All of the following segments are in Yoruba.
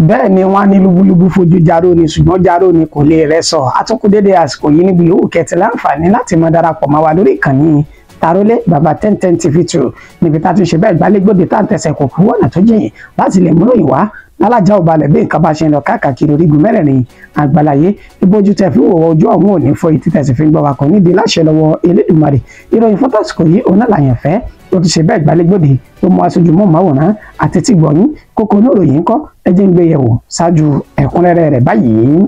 bẹ́ẹ̀ ni wọ́n á ní lúbúlúbú fojú jaró ni ṣùgbọ́n jaró ni kò lè rẹ́ sọ. Àtúnkù dédé àsìkò yìí níbi yòówù kẹ́tì láǹfààní láti máa darapọ̀ mọ́ wa lórí ìkànnì Tarólé baba 1010 TV2 níbi tá a ti ṣe bẹ́ẹ̀ gbálégbòde tá à ń tẹ̀sẹ̀ kò kú ọ̀nà tó jìn láti lè múrò ìwá lálájà ò balẹ̀ bí nǹkan bá ṣe ń lọ káàkiri orígun mẹ́rẹ̀ẹ̀rin àgbàláyé ìbójú tẹ fi wò ojú ọ̀hún ò ní fọ ìtí tẹ̀sí fi ń gbọ́ wa kàn nídìí láṣẹ lọ́wọ́ Elédùmarè. Ìròyìn fún tàsìkò yìí òun náà làyàn fẹ́ tó ti ṣe bẹ́ẹ̀ gbálégbòde tó mú aṣojú mọ́ màwòrán àti tí gbọ̀nyìn kókó oníròyìn ńkọ́ ẹ jẹ́ ń gbé yẹ̀wò ṣáájú ẹ̀kúnrẹ́rẹ́ rẹ̀ báyìí.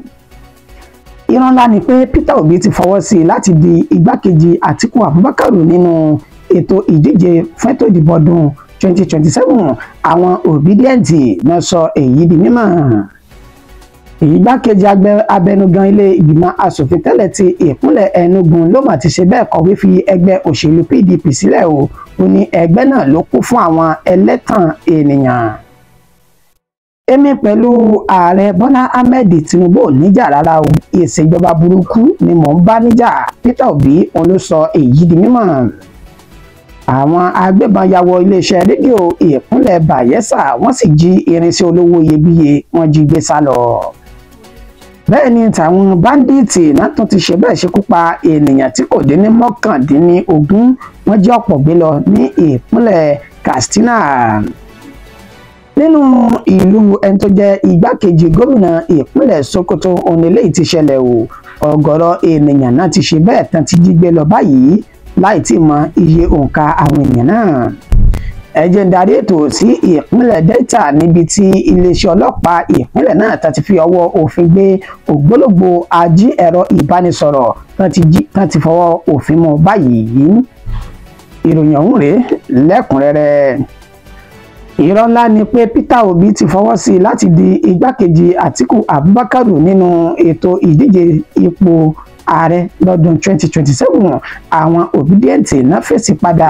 Ìran ńlá ni pé Peter Obi ti fọwọ́ sí i láti di igbákejì Atiku Abubakar nínú ètò ìdíje fún ètò ìdìbò ọdún 2027. Àwọn Obidient náà sọ èyí di mímọ̀. Igbákejì abẹnugan ilé ìgbìmọ̀ asòfin tẹ́lẹ̀ ti ìpínlẹ̀ Enugu ló mà ti ṣe bẹ́ẹ̀ kọ̀wé fi ẹgbẹ́ òṣèlú PDP sílẹ̀ o. Ó ní ẹgbẹ́ náà ló kún fún àwọn ẹlẹ́tàn ènìyàn. Èmi pẹ̀lú ààrẹ Bọ́lá Ahmed Tinubu ò níjà rárá o, ìṣèjọba burúkú ni mò ń bá níjà. Peter Obi òun ló sọ èyí di mímọ̀. Àwọn agbébọn ya wọ iléeṣẹ́ rédíò ìpínlẹ̀ Bayelsa wọ́n sì jí irinṣẹ́ olówó iyebíye wọ́n jí gbé sá lọ. Bẹ́ẹ̀ ni tàwọn báńdíìtì náà tún ti ṣe bẹ́ẹ̀ ṣekú pa ènìyàn tí kò dín ní 19 wọ́n jí ọ̀pọ̀ gbé lọ ní ìpínlẹ̀ Katsina. Nínú ìlú ẹni tó jẹ́ igbákejì gómìnà ìpínlẹ̀ Sokoto òun eléyìí ti ṣẹlẹ̀ o, ọ̀gọ̀rọ̀ ènìyàn náà ti ṣe bẹ́ẹ̀ tán ti jí gbé lọ báyìí láì tí mọ iye òǹkà àwọn ènìyàn náà. Ẹ jẹ́ ń darí ètò sí ìpínlẹ̀ Delta níbi tí iléeṣẹ́ ọlọ́pàá ìpínlẹ̀ náà ta ti fi ọwọ́ òfin gbé ògbólógbòó ají ẹ̀rọ ìbánisọ̀rọ̀ tán ti fọwọ́ òfin mú báyìí. Ìròyìn ọ̀hún rèé lẹ́kùnrẹ́rẹ́. Ìrọ̀ ńlá ni pé Peter Obi ti fọwọ́ sí i láti di igbákejì Atiku Abubakar nínú ètò ìdíje ipò ààrẹ lọ́dún 2027. Àwọn Obidient náà fèsì padà.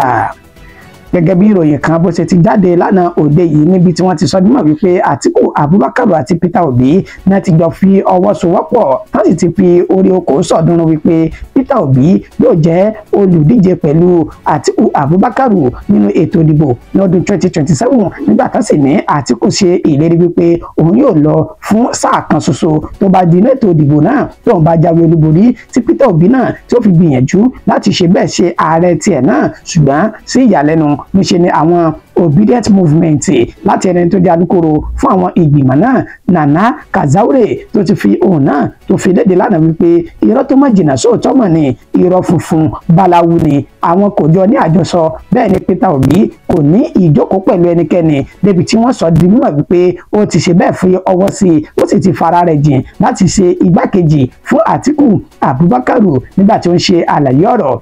Gẹ́gẹ́ bí ìròyìn kan bó ṣe ti jáde lánàá òde yìí níbi tí wọ́n ti sọ dímọ̀ wípé Atiku Abubakar àti Peter Obi náà ti jọ fi ọwọ́ sowọ́pọ̀ wọ́n sì ti fi orí okòó sọ̀dúnrún wípé Peter Obi yóò jẹ́ olùdíje pẹ̀lú Atiku Abubakar nínú ètò ìdìbò lọ́dún 2027 nígbà tó sì ní Atiku ṣe ìlérí wípé òun yóò lọ fún sáà kan ṣoṣo tó bá di ètò ìdìbò náà tó ń bá jáwé olúborí tí Peter Obi náà tí ó fi gbìyànjú láti ṣe bẹ́ẹ̀ ṣe ààrẹ tiẹ̀ náà ṣùgbọ́n sí ìyàlẹ́nu níṣe ni àwọn Obidient movement láti ẹni tó jẹ́ alukoro fún àwọn ìgbìmọ̀ náà Nana Kazaure tó ti fi ohun náà tó fi léde lánàá wípé irọ́ tó má jìnnà sóòótọ́ mọ̀ ni irọ́ funfun báláwú ni àwọn kò jọ ní àjọsọ. Bẹ́ẹ̀ ni Peter Obi kò ní ìjókòó pẹ̀lú ẹnikẹ́ni débi tí wọ́n sọ di mímọ̀ wípé ó ti ṣe bẹ́ẹ̀ fi ọwọ́ sí i ó sì ti fara rẹ̀ jìn láti ṣe igbákejì fún Atiku Abubakar nígbà tí ó ń ṣe àlàyé ọ̀rọ̀.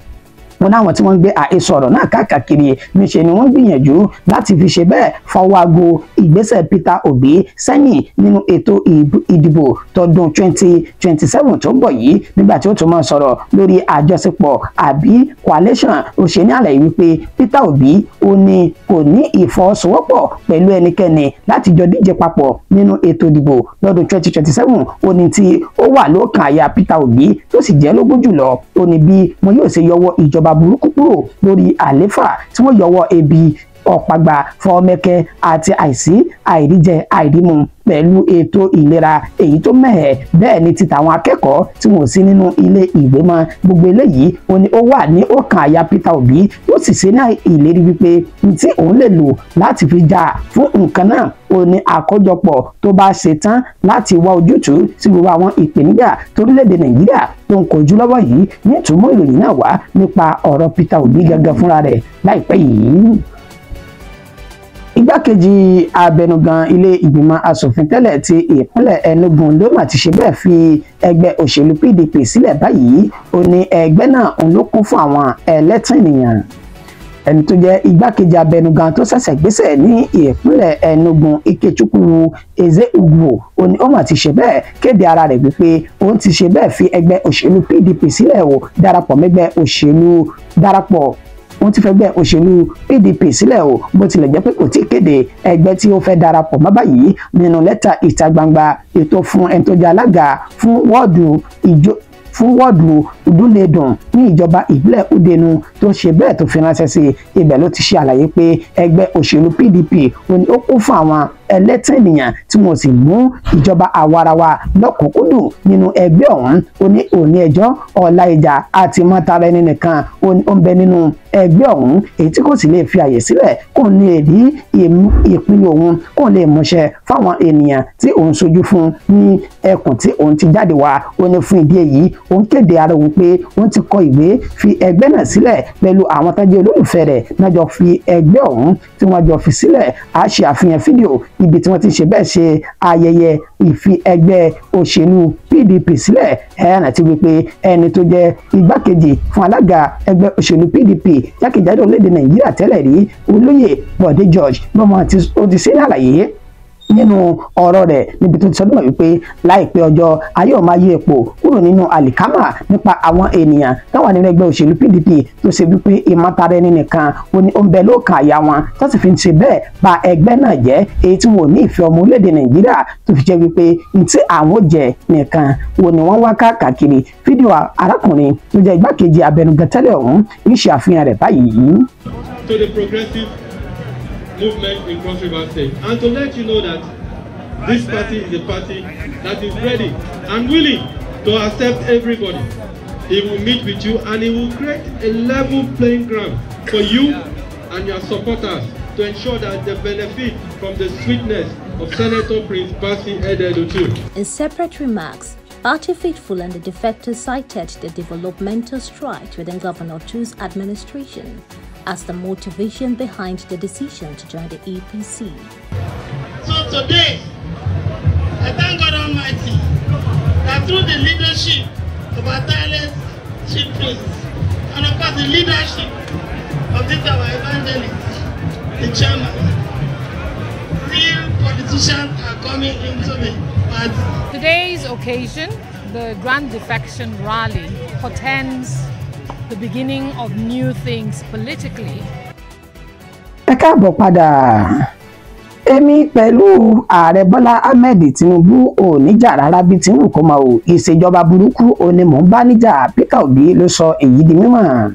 Wọn náwọn tí wọ́n ń gbé àhesọ ọ̀rọ̀ náà káàkiri níṣe ni wọ́n gbìyànjú láti fi ṣe bẹ́ẹ̀ fọwọ́ aago ìgbésẹ̀ Peter Obi sẹ́yìn nínú ètò ìdìbò tọdún 2027 tó ń bọ̀ yìí nígbà tí ó tún máa sọ̀rọ̀ lórí àjọṣepọ̀ àbí coalition òṣèlú àlàyé wípé Peter Obi ó ní kò ní ìfọwọ́sowọ́pọ̀ pẹ̀lú ẹnikẹ́ni láti jọ díje papọ̀ nínú ètò ìdìbò lọ́dún 2027. Ó ní tí ó wà lọ́kàn àyà Peter Obi tó sì jẹ́ lógún jùlọ ó ní bí wọn yóò ṣe yọwọ́ ìjọba burúkú kúrò lórí àléfà tí wọ́n yọwọ́ ebi ọ̀pàgbà fọmẹkẹ àti àìsí àìríjẹ àìrímu pẹ̀lú ètò ìlera èyí tó mẹ́hẹ̀. Bẹ́ẹ̀ ni ti tàwọn akẹ́kọ̀ọ́ tí wọ́n sí nínú ilé ìwé mọ́ gbogbo eléyìí ó wà ní ọkàn àyà Peter Obi ó sì ṣe náà ìlérí wípé tí òun lè lò láti fi jà fún nǹkan náà ó ní àkójọpọ̀ tó bá ṣe tán láti wá ojútùú sí gbogbo àwọn ìpèníjà torílẹ̀-èdè Nàìjíríà tó ń kojú lọ́wọ́ yìí. Ní ìtumọ̀ ìròyìn náà wá nípa ọ̀rọ̀ Peter Obi gẹ́gẹ́ fúnra rẹ̀ láìpẹ́ yìí. Igbákejì abẹnugan ilé ìgbìmọ̀ asòfin tẹ́lẹ̀ ti ìpínlẹ̀ Enugu ló mà ti ṣe bẹ́ẹ̀ fi ẹgbẹ́ òṣèlú PDP sílẹ̀ báyìí. Ó ní ẹgbẹ́ náà òun ló kún fún àwọn ẹlẹ́tàn ènìyàn. Ẹni tó jẹ́ igbákejì abẹnugan tó ṣẹ̀ṣẹ̀ gbéṣẹ̀ ní ìpínlẹ̀ Enugu Ikechukwu Ezeugwu ó ní ó mà ti ṣe bẹ́ẹ̀ kéde ara rẹ̀ wípé òun ti ṣe bẹ́ẹ̀ fi ẹgbẹ́ òṣèlú PDP sílẹ̀ o darapọ̀ mẹ́gbẹ́ òṣèlú wọ́n ti fẹ́ gbẹ́ òṣèlú PDP sílẹ̀ o bó tilẹ̀ jẹ́ pé kò tí ì kéde ẹgbẹ́ tí ó fẹ́ darapọ̀ mọ́ báyìí. Nínú lẹ́tà ìta gbangba ètò fún ẹni tó jẹ́ alága fún wọ́ọ̀dù fún wọ́ọ̀dù Udunedun ní ìjọba ìbílẹ̀ Udenu tó ṣe bẹ́ẹ̀ tó fi ránṣẹ́ sí ibẹ̀ ló ti ṣe àlàyé pé ẹgbẹ́ òṣèlú PDP ó kún fún àwọn ẹlẹ́tàn ènìyàn tí wọ́n sì mú ìjọba àwarawa lọ́kùnkúndùn nínú ẹgbẹ́ ọ̀hún. Ó ní òní ẹjọ́ Ọláìjà àti mọ́tara ẹni nìkan ó ń bẹ nínú ẹgbẹ́ ọ̀hún èyí tí kò sì lè fi àyè sílẹ̀ kó lè rí ìpín òun kó lè múṣẹ fáwọn ènìyàn tí òun ṣojú fún ní ẹkùn tí òun ti jáde wá. Ó ní fún ìdí èyí òun kéde ara òun pé òun ti kọ ìwé fi ẹgbẹ́ náà sílẹ̀ pẹ̀lú àwọn tó jẹ́ olólùfẹ́ rẹ̀ náà jọ fi ẹgbẹ́ ọ̀hún tí wọ́n jọ fi sílẹ̀. A ṣe àfihàn fídíò ibi tí wọ́n ti ṣe bẹ́ẹ̀ ṣe ayẹyẹ ìfi ẹgbẹ́ òṣèlú PDP sílẹ̀. Ẹ̀ràn ti wípé ẹni tó jẹ́ igbákejì fún alága ẹgbẹ́ òṣèlú PDP jákèjádò orílẹ̀-èdè Nàìjíríà tẹ́lẹ̀ rí Olóyè Bọ̀dé George lọ́mọ tí ó ti ṣe àlàyé nínú ọ̀rọ̀ rẹ̀ níbi tó ti sọdún wípé láìpẹ́ ọjọ́ ayé ọ̀ máa yí epo kúrò nínú àlìkámà nípa àwọn ènìyàn táwọn nínú ẹgbẹ́ òṣèlú PDP tó ṣe wípé ìmọ̀tara ẹni nìkan ó ń bẹ lóòkàn àyà wọn tó sì fi ń ṣe bẹ́ẹ̀ ba ẹgbẹ́ náà jẹ́ èyí tí wọn ò ní ìfẹ́ ọmọ orílẹ̀-èdè Nàìjíríà tó fi jẹ́ wípé tí àwọn jẹ nìkan wo ni wọ́n wá káàkiri. Fídíò arákùnrin tó jẹ́ igbákejì abẹnugan tẹ́lẹ̀ ọ̀hún ń ṣe àfihàn rẹ̀ báyìí. To the progressive movement in Cross River State, and to let you know that this party is a party that is ready and willing to accept everybody. He will meet with you and he will create a level playing ground for you and your supporters to ensure that they benefit from the sweetness of Senator Prince Bassey Edeh-Otu. In separate remarks, Party faithful and the defectors cited the developmental strides within Governor Otu's administration as the motivation behind the decision to join the APC. So today, I thank God Almighty that through the leadership of our tireless chief priest and of course the leadership of this our evangelist, the chairman, real politicians are coming into the party. Today's occasion, the Grand Defection Rally, portends the beginning of new things politically. Ẹ káàbọ̀ padà. Èmi pẹ̀lú ààrẹ Bọ́lá Ahmed Tinubu ò níjà rárá bí tí ń kó máa ò ìṣèjọba burúkú ò ní mò ń bá níjà. Peter Obi ló sọ èyí di mímọ̀.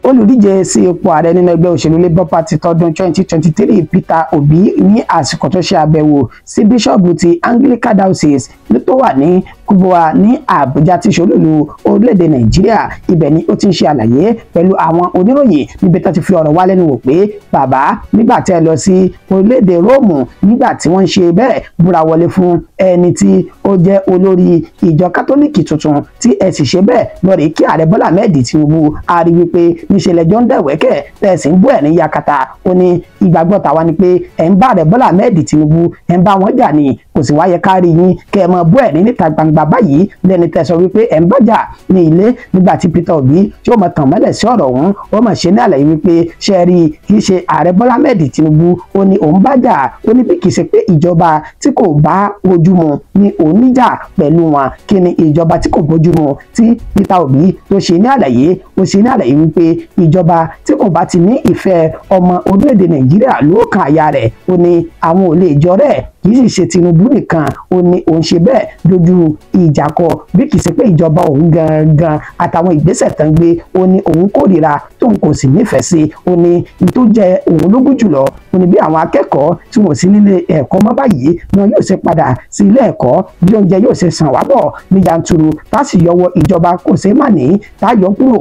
Olùdíje sí ipò ààrẹ nínú ẹgbẹ́ òṣèlú Labour Party tọdún 2023 Peter Obi ní àsìkò tó ṣe àbẹ̀wò sí bíṣọ̀bù ti Anglican Diocese tó wà ní Kubwa ní Àbújá tí ṣolúlu orílẹ̀-èdè Nàìjíríà. Ibẹ̀ ni ó ti ń ṣe àlàyé pẹ̀lú àwọn oníròyìn níbi tó ti fi ọ̀rọ̀ wá lẹ́nu wò pé bàbá nígbà tí ẹ lọ sí orílẹ̀-èdè Róòmù nígbà tí wọ́n ń ṣe bẹ́ẹ̀ búra wọlé fún ẹni tí ó jẹ́ olórí ìjọ kátólíìkì tuntun tí ẹ sì ṣe bẹ́ẹ̀ lọ́rẹ̀ kí ààrẹ Bọ́lá Ahmed Tinubu a rí wípé níṣẹ́ lẹ́jọ́ ń dẹ̀wẹ́kẹ̀ tẹ̀sí ń bú ẹ̀ ní yakata. Ó ní ìgbàgbọ́ tàwa ni pé ẹ̀ ń bá ààrẹ Bọ́lá Ahmed Tinubu ẹ̀ ń bá wọn jà ní kò sì wáyé kárí yín kẹ́ ẹ mọ bú ẹ̀ ní níta gbangba báyìí lẹ́ni tẹ́ sọ wípé ẹ̀ ń bájà ní ilé nígbà tí Peter Obi tí ó mọ tàn mọ́lẹ̀ sí ọ̀rọ̀ ọ̀hún ó mọ̀ ṣe ní àlàyé wípé ṣe rí kì í ṣe ààrẹ Bọ́lá Ahmed Tinubu ó ní òun bájà ó ní bí kì í ṣe pé ìjọba tí kò bá ojú mu ní òun níjà pẹ̀lú wọn kí ni ìjọba tí kò bójú mu tí Peter Obi tó ṣe ní àlàyé ó ṣe ní àlàyé wípé ìjọba tí kò bá ti ní ìfẹ́ ọmọ orílẹ̀-èdè Nàìjíríà lóòkàn àyà rẹ̀ ó ní àwọn ò lè jọ rẹ̀ kì í sì ṣe Tinubu nìkan ó ní òun ṣe bẹ́ẹ̀ dojú ìjà kọ bí kì í ṣe pé ìjọba òun gangan àtàwọn ìgbésẹ̀ tán gbé ó ní òun kórìíra tóun kò sì nífẹ̀ẹ́ sí ó ní tó jẹ òun lógún jùlọ ó ní bí àwọn akẹ́kọ̀ọ́ tí wọ́n sí nílé ẹ̀kọ́ mọ́ báyìí wọn yóò ṣe padà sí ilé ẹ̀kọ́ bí oúnjẹ yóò ṣe sàn wá bọ̀ ní yanturu tá sì yọwọ́ ìjọba kò ṣe má ní tá yọ kúrò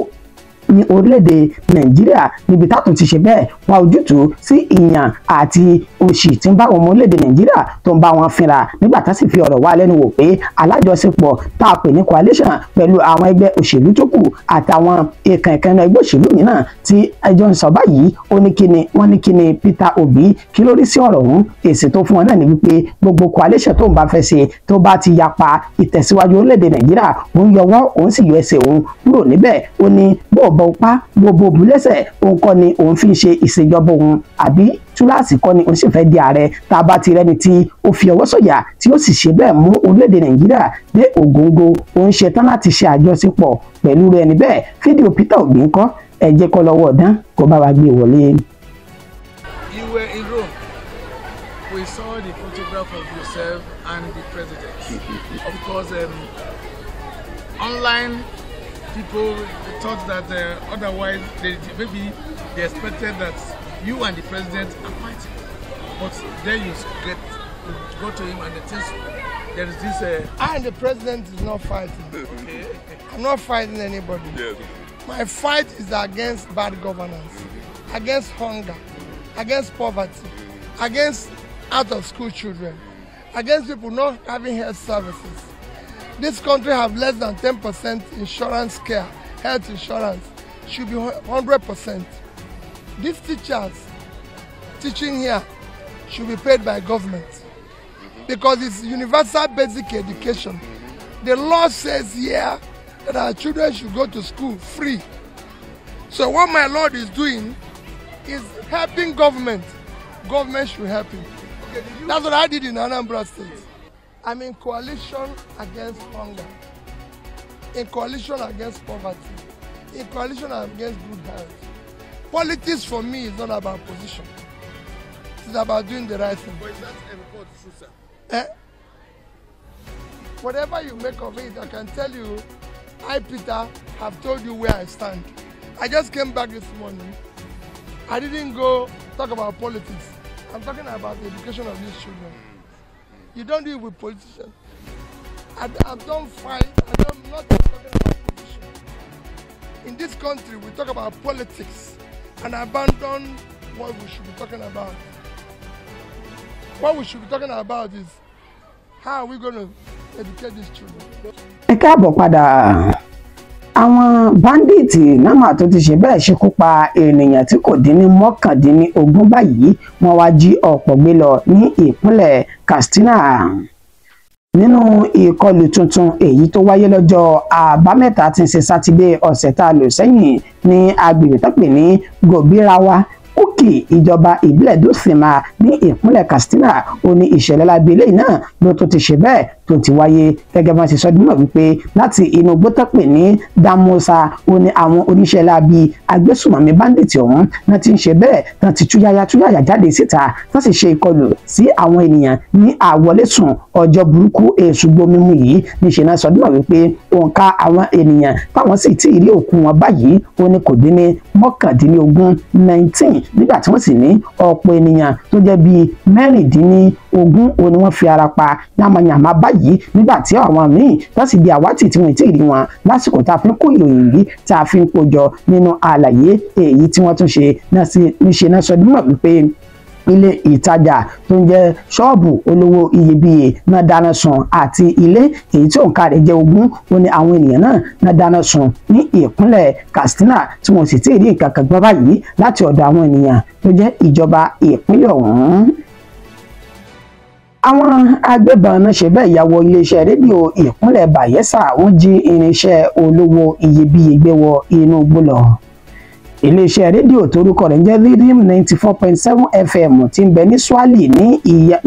ní orílẹ̀-èdè Nàìjíríà níbi tá tún ti ṣe bẹ́ẹ̀ wá ojútùú sí ìyàn àti òṣì tí ń bá ọmọ orílẹ̀-èdè Nàìjíríà tó ń bá wọn fínra nígbà tá sì fi ọ̀rọ̀ wá lẹ́nu wò pé alájọṣepọ̀ tá a pè ní coalition pẹ̀lú àwọn ẹgbẹ́ òṣèlú tó kù àtàwọn ìkànnì ẹgbẹ́ òṣèlú mìíràn tí ẹjọ́ ń sọ báyìí ó ní kíni wọ́n ní kíni Peter Obi kí ló rí sí ọ̀rọ̀ ọ̀hún èsì tó fún wọn náà ni wípé gbogbo coalition tó ń bá fẹ́ ṣe tó bá ti yapa ìtẹ̀síwájú orílẹ̀-èdè Nàìjíríà òun yọwọ́ òun sì yọ ẹsẹ̀ òun kúrò níbẹ̀ ó ní bọ́ọ̀bọ̀ pa gbogbo búlẹ́sẹ̀ òun kọ́ ni òun fi ń ṣe ìṣèjọba òun àbí túláàsì kọ́ ni òun sì fẹ́ di ààrẹ tá a bá ti rẹ́ni tí ó fi ọwọ́ sọ̀yà tí ó sì ṣe bẹ́ẹ̀ mú orílẹ̀-èdè Nàìjíríà dé ògóńgó òun ṣe tán láti ṣe àjọṣepọ̀ pẹ̀lú rẹ̀ níbẹ̀ fídíò Peter Obi ń kọ́ ẹ jẹ́ kó lọ́wọ́ ọ̀dán kó bá wa gbé wọlé. You were in Rome. We saw the photograph of yourself and the president. Of course, online people thought that otherwise maybe they expected that you and the president are fighting. But then you go to him and there is this... I and the president is not fighting. Okay. I'm not fighting anybody. Yes. My fight is against bad governance, against hunger, against poverty, against out-of-school children, against people not having health services. This country have less than 10% insurance care, health insurance. Should be 100%. These teachers teaching here should be paid by government because it's universal basic education. The law says here that our children should go to school free. So what my Lord is doing is helping government. Government should help him. Okay, that's what I did in Anambra State. I'm in coalition against hunger, in coalition against poverty, in coalition against good health. Politics for me is not about position. It's about doing the right thing. But is that a report true, sir? Whatever you make of it, I can tell you, I, Peter, have told you where I stand. I just came back this morning. I didn't go talk about politics. I'm talking about the education of these children. You don't deal with politicians. I don't fight. I'm not talking about position. In this country, we talk about politics and abandon what we should be talking about. What we should be talking about is how are we going to educate these children. Ẹ káàbọ̀ padà. Àwọn báńdíìtì náà tó ti ṣe bẹ́ẹ̀ ṣekú pa ènìyàn tí kò dín ní 19 báyìí wọ́n wá jí ọ̀pọ̀ gbé lọ ní ìpínlẹ̀ Katsina. Nínú ìkọlù tuntun èyí tó wáyé lọ́jọ́ àbámẹ́ta tí ń ṣe sátidé ọ̀sẹ̀ tá a lò sẹ́yìn ní agbègbè tó pè ní Gobirawa Uki ìjọba ìbílẹ̀ Dosima ní ìpínlẹ̀ Katsina ó ní ìṣẹ̀lẹ̀ lábẹ́lẹ̀ náà ló tó ti ṣe bẹ́ẹ̀ tó ti wáyé gẹ́gẹ́ bá ti sọ dímọ̀ wípé láti inú gbótọ́pẹ̀ ní Damosa ó ní àwọn oníṣẹ́ láabi agbésùmọ̀mí báńdíìtì ọ̀hún náà ti ń ṣe bẹ́ẹ̀ náà ti túyáyá jáde síta tó sì ṣe ìkọlù sí àwọn ènìyàn ní àwọlésùn ọjọ́ burúkú èṣù gbómímú yìí níṣẹ́ náà sọ dímọ̀ wípé òǹkà àwọn ènìyàn táwọn sì tí rí òkú wọn báyìí ó ní kò dín ní 19 nígbà tí wọ́n sì ní ọ̀pọ̀ ènìyàn tó jẹ́ bíi 16 ó ní wọ́n fi ara pa yàmàyàmà báyìí nígbà tí àwọn míì tó sì di àwátì tí wọ́n ti rí wọn lásìkò tá a fi ń kó ìròyìn yìí tá a fi ń kójọ nínú àlàyé èyí tí wọ́n tún ṣe níṣe náà sọ dímọ̀ wípé ilé ìtajà tó ń jẹ́ ṣọ́ọ̀bù olówó iyebíye náà dáná sun àti ilé èyí tí òǹkà rẹ̀ jẹ́ 20 ó ní àwọn ènìyàn náà dáná sun ní ìpínlẹ̀ Katsina tí wọ́n sì ti rí nǹkan kan gbọ́ báyìí láti ọ̀dọ̀ àwọn ènìyàn tó jẹ́ ìjọba ìpínlẹ̀ ọ̀hún. Àwọn agbébọn náà ṣe bẹ́ẹ̀ ya wọ iléeṣẹ́ rédíò ìpínlẹ̀ Bayelsa wọ́n jí irinṣẹ́ olówó iyebíye gbé wọ inú igbó lọ. Iléeṣẹ́ rédíò torúkọ rẹ̀ ń jẹ́ Rhythm 94.7 FM tí ń bẹ ní Swali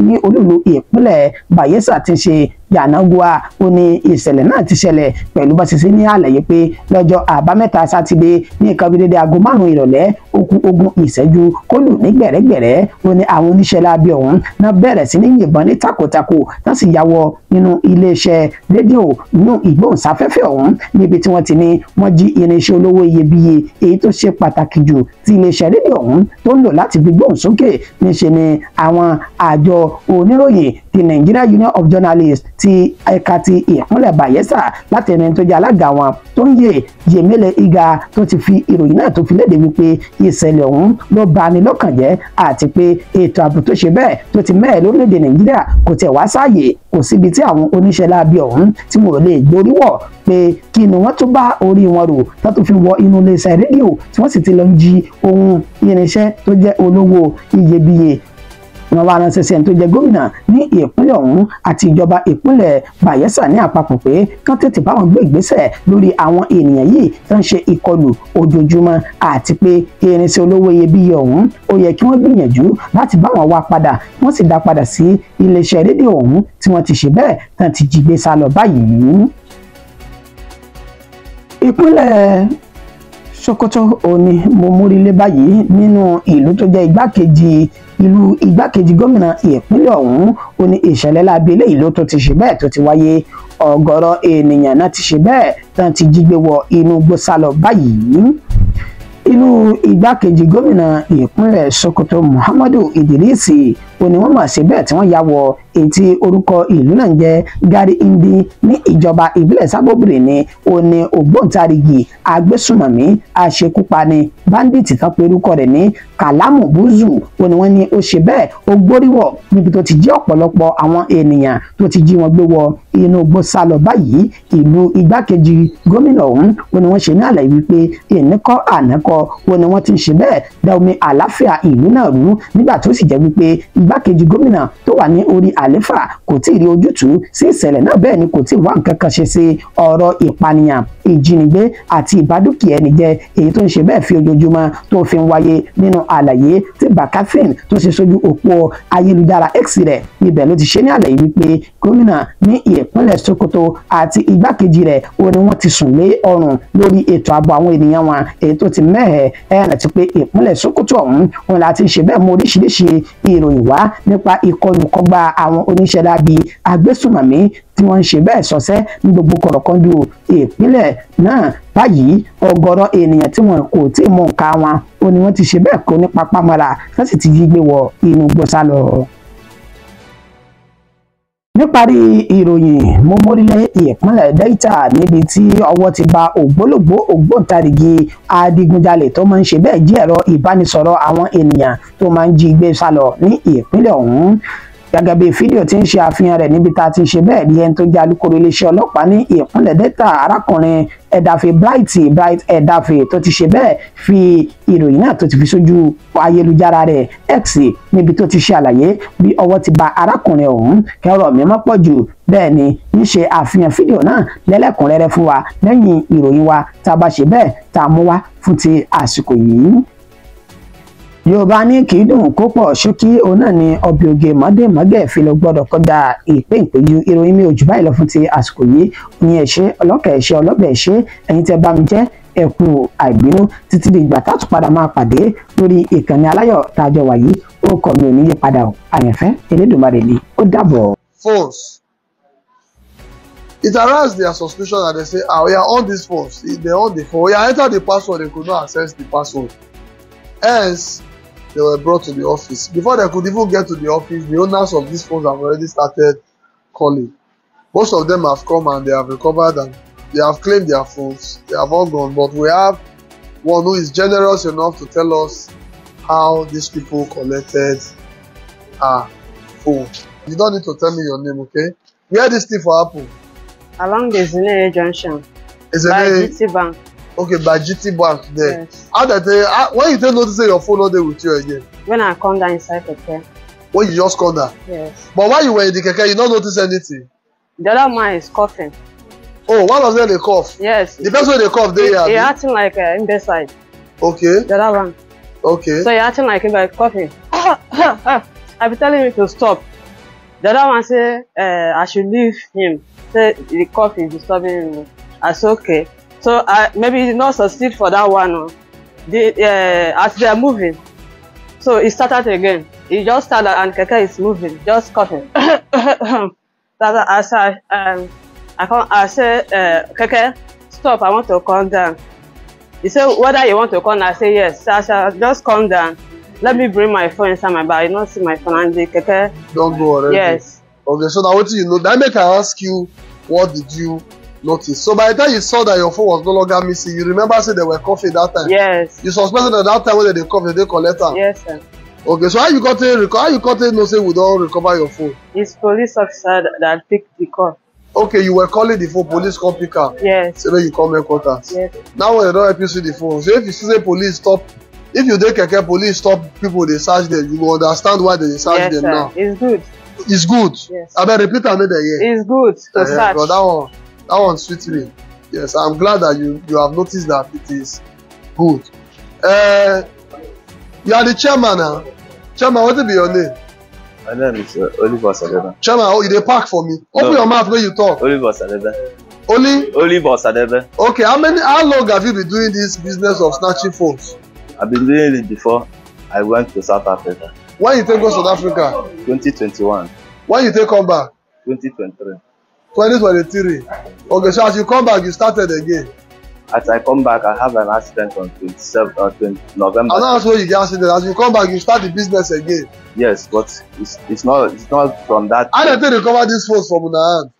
ní olúlu ìpínlẹ̀ Bayelsa ti ṣe Yanagua ó ní ìṣẹ̀lẹ̀ náà ti ṣẹlẹ̀ pẹ̀lú bá ṣe sí ní àlàyé pé lọ́jọ́ àbámẹ́ta sátidé ní nǹkan bíi dédé aago 5 ìrọ̀lẹ́ ó kù 20 ìṣẹ́jú kó lù ní gbẹ̀rẹ́gbẹ̀rẹ́ ó ní àwọn oníṣẹ́ láabi ọ̀hún náà bẹ̀rẹ̀ sí ní yìnbọn ní takòtakò tán sì ya wọ nínú iléeṣẹ́ rédíò inú ìgbóhùnsáfẹ́fẹ́ ọ̀hún níbi tí wọ́n ti ní wọ́n jí irinṣẹ́ olówó iyebíye èyí tó ṣe pàtàkì jù tí iléeṣẹ́ rédíò ọ̀hún tó ń lò láti fi gbóhùn sókè níṣe ni àwọn àjọ oníròyìn ti Nigeria Union of Journalists ti ẹ̀ka ti ìpínlẹ̀ Bayelsa láti ẹni tó jẹ́ alága wọn tó ń yè Yemele Iga tó ti fi ìròyìn náà tó fi léde wípé ìṣẹ̀lẹ̀ ọ̀hún ló bani lọ́kàn jẹ́ àti pé ètò ààbò tó ṣe bẹ́ẹ̀ tó ti mẹ́ẹ̀ lórílẹ̀‐èdè Nàìjíríà kò tẹ̀ wá sáàyè kò síbi tí àwọn oníṣẹ́ láabi ọ̀hún tí wọn ò lè gborí wọ̀ pé kí ni wọ́n tún bá orí wọn rò tó tún fi wọ inú iléeṣẹ́ rédíò tí wọ́n sì ti lọ ń jí ohun irinṣẹ́ tó jẹ́ olówó iyebíye. Wọ́n wá ránṣẹ́ sí ẹni tó jẹ́ gómìnà ní ìpínlẹ̀ ọ̀hún àti ìjọba ìpínlẹ̀ Bayelsa ní àpapọ̀ pé kán tètè bá wọn gbé ìgbésẹ̀ lórí àwọn ènìyàn yìí tó ń ṣe ìkọlù ojoojúmọ́ àti pé irinṣẹ́ olówó iyebíye ọ̀hún ó yẹ kí wọ́n gbìyànjú láti bá wọn wá padà wọ́n sì dá padà sí iléeṣẹ́ rédíò ọ̀hún tí wọ́n ti ṣe bẹ́ẹ̀ tán ti jí gbé sá lọ báyìí. Ìpínlẹ̀ Sokoto òní mo múrílé báyìí nínú ìlú tó jẹ́ igbákejì gómìnà ìpínlẹ̀ ọ̀hún ó ní ìṣẹ̀lẹ̀ láabi eléyìí ló tó ti ṣe bẹ́ẹ̀ tó ti wáyé ọ̀gọ̀rọ̀ ènìyàn náà ti ṣe bẹ́ẹ̀ tán ti jí gbé wọ inú igbó sálọ báyìí. Inú igbákejì gómìnà ìpínlẹ̀ Sokoto Muhammadu Idris ó ní wọ́n mà ṣe bẹ́ẹ̀ tí wọ́n ya wọ ètí orúkọ ìlú náà jẹ́ Gari Indi ní ìjọba ìbílẹ̀ Sábòbìrì ní ó ní ògbóǹtarìgì agbésùmọ̀mí aṣekúpani báńdíìtì tán pé orúkọ rẹ̀ ní Kàlámù Búzù ó ní wọ́n ní ó ṣe bẹ́ẹ̀ ó gbóríwọ̀ níbi tó ti jí ọ̀pọ̀lọpọ̀ àwọn ènìyàn tó ti jí wọn gbé wọ inú igbó sálọ báyìí. Ìlú igbákejì gómìnà ọ̀hún ó ní wọ́n ṣe ní àlàyé wípé ìníkọ́ ànákọ́ ó ní wọ́n ti ń ṣe bẹ́ẹ̀ dá omi àlàáfíà ìlú náà rú nígbà tó sì jẹ́ wípé igbákejì gómìnà tó wà ní orí àléfà kò tí ì rí ojútùú sí ìṣẹ̀lẹ̀ náà, bẹ́ẹ̀ ni kò tí ì wá nǹkan kan ṣe sí ọ̀rọ̀ ìpànìyàn, ìjínigbé àti ìbádùkì ẹni jẹ́ èyí tó ń ṣe bẹ́ẹ̀ fi ojoojúmọ́ tó fi ń wáyé nínú àlàyé tí Bakafin tó ṣe sójú òpó ayélujára X rẹ̀. Níbẹ̀ ló ti ṣe ní àlàyé wípé gómìnà ní ìpínlẹ̀ Sokoto àti igbákejì rẹ̀ ó ní wọ́n ti sùn lé ọrùn lórí ètò ààbò àwọn ènìyàn wọn èyí tó ti mẹ́hẹ̀ rántí pé ìpínlẹ̀ Sokoto ọ̀hún wọn láti ṣe bẹ́ẹ̀ mú oríṣiríṣi ìròyìn wá nípa ìkọlùkọgbà àwọn oníṣẹ́ láabi agbésùmọ̀mí tí wọ́n ń ṣe bẹ́ẹ̀ sọ́sẹ́ ní gbogbo kọ̀rọ̀kọ́ndù ìpínlẹ̀ náà. Báyìí ọ̀gọ̀rọ̀ ènìyàn tí wọn kò tí ì mọ nǹka wọn ó ní wọ́n ti ṣe bẹ́ẹ̀ kó ní papámọ́ra wọ́n sì ti jí gbé wọ inú igbó sálọ. Níparí ìròyìn mo mórílẹ̀ ìpínlẹ̀ Delta níbi tí ọwọ́ ti ba ògbólógbòó ògbóǹtarìgì adigunjalè tó máa ń ṣe bẹ́ẹ̀ jí ẹ̀rọ ìbánisọ̀rọ̀ àwọn ènìyàn tó máa ń jí gbé sálọ ní ìpínlẹ̀ ọ̀hún. Gẹ́gẹ́ bí fídíò tí ń ṣe àfihàn rẹ̀ níbi tá a ti ṣe bẹ́ẹ̀ rí ẹni tó jẹ́ alukoro iléeṣẹ́ ọlọ́pàá ní ìpínlẹ̀ Delta arákùnrin Ẹ̀dàfẹ́ Bright Ẹ̀dàfẹ́ tó ti ṣe bẹ́ẹ̀ fi ìròyìn náà tó ti fi sójú ayélujára rẹ̀ X níbi tó ti ṣe àlàyé bí ọwọ́ ti ba arákùnrin ọ̀hún. kẹ́rọ̀ mi mọ́ pọ̀ jù bẹ́ẹ̀ ni ń ṣe àfihàn fídíò náà lẹ́lẹ́kùnrẹ́rẹ́ fún wa lẹ́yìn ìròyìn wa tá a bá ṣe bẹ́ẹ̀ tá a mú wá fún ti àsìkò yìí. Yorùbá ní kì í dùn kó pọ̀ ṣókí òun náà ni ọbẹ̀ oge mọ́dẹ̀mọ́gẹ̀ fi lọ gbọ́dọ̀ kọjá ìpéǹpéjú. Ìròyìn mi ò jù báyìí lọ fún ti àsìkò yìí. Oyin ẹ̀ṣẹ́ ọlọ́kà ẹ̀ṣẹ́ ọlọ́bẹ̀ ẹ̀ṣẹ́ ẹ̀yin tẹ́ bá mi jẹ́ ẹ̀kú àìbínú títí di ìgbà táàtù padà máa pàdé lórí ìkànnì aláyọ̀ tàjọ wàyí. Ó kọ̀ mi ò ní yí padà o. Àyànfẹ́ Elédùmarè ni ó dàbọ̀. Phones. It aroused their suspicion and they say, we are on these phones. They on the phone. We are enter the password. They could not access the password. Hence, they were brought to the office. Before they could even get to the office, the owners of these phones have already started calling. Most of them have come and they have recovered and they have claimed their phones. They have all gone. But we have one who is generous enough to tell us how these people collected our phone. You don't need to tell me your name, okay? Where this thing for happen? Along the Zinere Junction. By GT Bank. Okay, by GT Bank there. Yes. How that they, when you take notice say your phone not there with you again? When I come down inside Keke. When you just come down? Yes. But while you were in the Keke, you don't notice anything? The other man is coughing. Oh, one of them they cough? Yes. The person they cough, they are? He acting like imbecile. Okay. The other one. Okay. So he acting like him by coughing. I be telling him to stop. The other one say I should leave him. Say the cough is disturbing him. I say okay. So maybe he did not succeed for that one. As they are moving, so he started again. He just started and Keke is moving, just coughing. I said, Keke, stop! I want to calm down. He said, whether you want to calm down, I say yes. So I said, just calm down. Let me bring my phone inside my bag. You don't see my phone and the Keke. Don't go already. Yes. Okay, so now what do you know? That make I ask you, what did you notice? So by the time you saw that your phone was no longer missing, you remember say they were coughing that time? Yes. You suspected at that time when they cough, they collect them? Yes, sir. Okay, so how you got to know say we don't recover your phone? It's police officer that picked the call. Okay, you were calling the phone, police come pick up. Yes. So then you come headquarters. Yes. Now when they don't help you see the phone, so if you see the police stop, if you take Keke, police stop people, they search them, you will understand why they search them now. It's good. It's good. Yes. I better repeat another year. It's good to search. But that one sweet me. Yes, I'm glad that you have noticed that it is good. You are the chairman now. Chairman, what will be your name? My name is Oliver Sadebe. Chairman, you dey park for me. Open your mouth when you talk. Oliver Sadebe. Oliver Sadebe. Okay, how long have you been doing this business of snatching phones? I've been doing it before I went to South Africa. When you take go South Africa? 2021. When you take come back? 2023. 2023. Okay, so as you come back, you started again. As I come back, I have an accident on 20 November. And that's where you get accident. As you come back, you start the business again. Yes, but it's not from that. How did they recover these phones from the hand?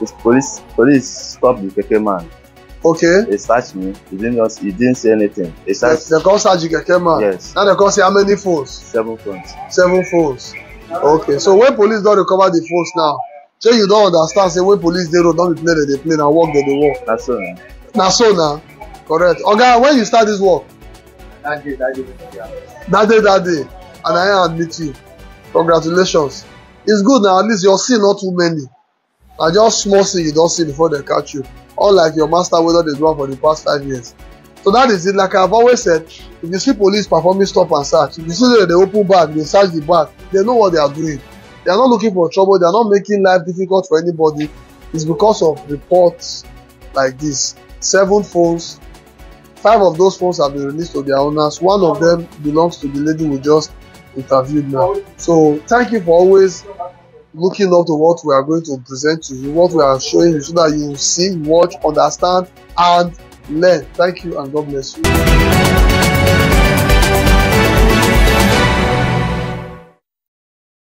This police stopped the keke man. Okay. They searched me. He didn't say anything. They searched. They call search the keke man. Yes. Now they call say how many phones? 7 phones. 7 phones. Okay. So when police don't recover the phones now, so you don't understand. Say when police they don't play, they play. Now work, they work. That's so now. Now so now, correct. Okay, when you start this work? That day. That day, and I admit you. Congratulations. It's good now. At least you're seeing not too many. And just small thing you don't see before they catch you. Unlike your master, whether they do for the past 5 years. So that is it. Like I've always said, if you see police performing stop and search, if you see that they open bag, they search the bag, they know what they are doing. They are not looking for trouble. They are not making life difficult for anybody. It's because of reports like this. 7 phones. 5 of those phones have been released to their owners. 1 of them belongs to the lady we just interviewed now. So thank you for always looking up to what we are going to present to you, what we are showing you, so that you see, watch, understand, and learn. Thank you, and God bless you.